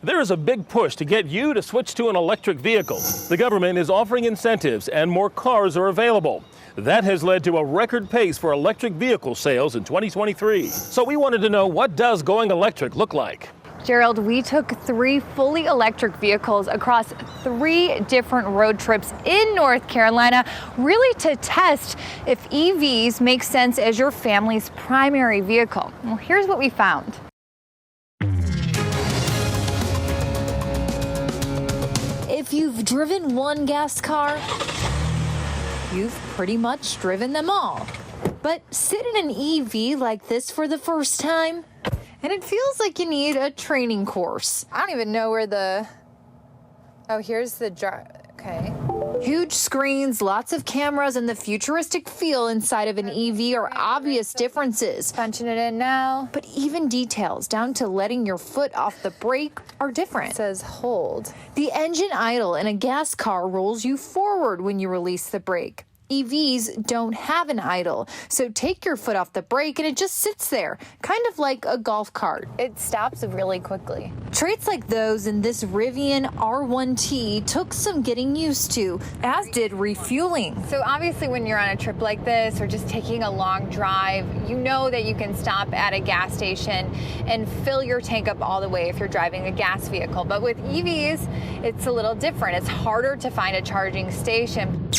There is a big push to get you to switch to an electric vehicle. The government is offering incentives and more cars are available. That has led to a record pace for electric vehicle sales in 2023. So we wanted to know, what does going electric look like? Gerald, we took 3 fully electric vehicles across 3 different road trips in North Carolina, really to test if EVs make sense as your family's primary vehicle. Well, here's what we found. If you've driven one gas car, you've pretty much driven them all. But sit in an EV like this for the first time, and it feels like you need a training course. I don't even know where the... Oh, here's the okay. Huge screens, lots of cameras, and the futuristic feel inside of an EV are obvious differences. Punching it in now. But even details down to letting your foot off the brake are different. It says hold. The engine idle in a gas car rolls you forward when you release the brake. EVs don't have an idle, so take your foot off the brake and it just sits there, kind of like a golf cart. It stops really quickly. Traits like those in this Rivian R1T took some getting used to, as did refueling. So obviously when you're on a trip like this or just taking a long drive, you know that you can stop at a gas station and fill your tank up all the way if you're driving a gas vehicle. But with EVs, it's a little different. It's harder to find a charging station.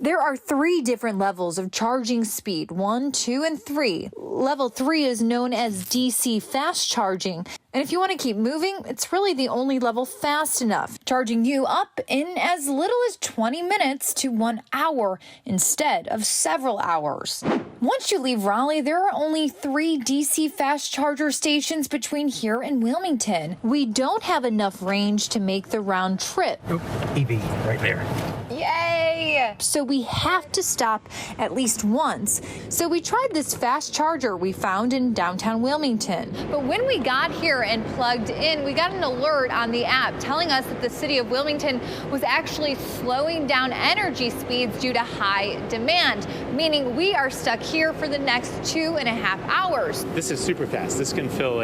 There are 3 different levels of charging speed, 1, 2, and 3. Level 3 is known as DC fast charging. And if you want to keep moving, it's really the only level fast enough, charging you up in as little as 20 minutes to 1 hour instead of several hours. Once you leave Raleigh, there are only 3 DC fast charger stations between here and Wilmington. We don't have enough range to make the round trip. Oh, EV right there. Yay! So we have to stop at least once. So we tried this fast charger we found in downtown Wilmington. But when we got here and plugged in, we got an alert on the app telling us that the city of Wilmington was actually slowing down energy speeds due to high demand, meaning we are stuck here for the next 2.5 hours. This is super fast. This can fill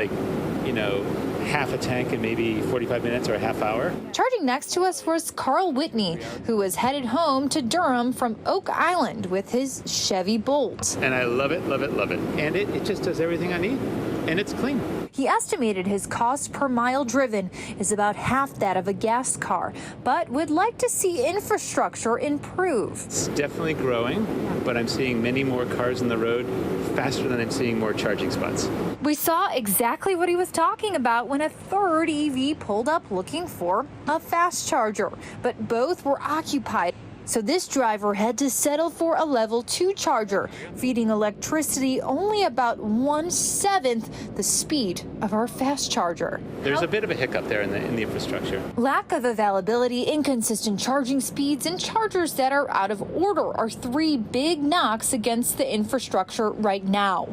half a tank in maybe 45 minutes or a half hour. Charging next to us was Carl Whitney, who was headed home to Durham from Oak Island with his Chevy Bolt. And I love it, love it, love it. And it just does everything I need. And it's clean. He estimated his cost per mile driven is about half that of a gas car, but would like to see infrastructure improve. It's definitely growing, but I'm seeing many more cars on the road faster than I'm seeing more charging spots. We saw exactly what he was talking about when a third EV pulled up looking for a fast charger, but both were occupied. So this driver had to settle for a level 2 charger, feeding electricity only about 1/7 the speed of our fast charger. There's a bit of a hiccup there in the infrastructure. Lack of availability, inconsistent charging speeds, and chargers that are out of order are 3 big knocks against the infrastructure right now.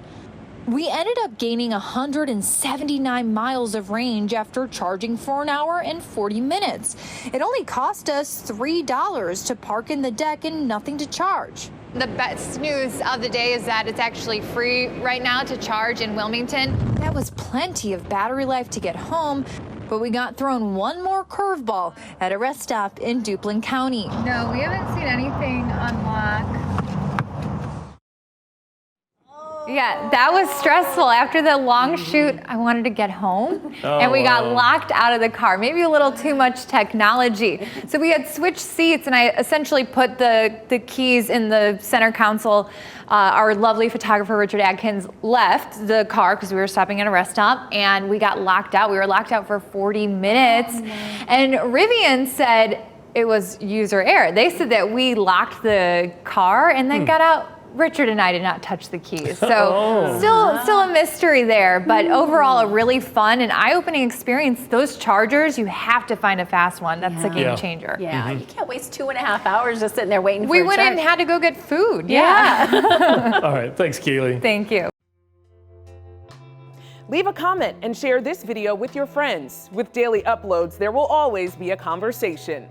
We ended up gaining 179 miles of range after charging for 1 hour and 40 minutes. It only cost us $3 to park in the deck and nothing to charge. The best news of the day is that it's actually free right now to charge in Wilmington. That was plenty of battery life to get home, but we got thrown one more curveball at a rest stop in Duplin County. No, we haven't seen anything unlock. Yeah, that was stressful. After the long shoot, I wanted to get home, and we got locked out of the car. Maybe a little too much technology. So we had switched seats, and I essentially put the keys in the center console. Our lovely photographer, Richard Adkins, left the car because we were stopping at a rest stop, and we got locked out. We were locked out for 40 minutes, and Rivian said it was user error. They said that we locked the car and then got out. Richard and I did not touch the keys, so still a mystery there, but overall a really fun and eye-opening experience. Those chargers, you have to find a fast one. That's a game changer. Yeah, you can't waste 2.5 hours just sitting there waiting for We a went and charge. had to go get food. Yeah. All right, thanks, Keely. Thank you. Leave a comment and share this video with your friends. With daily uploads, there will always be a conversation.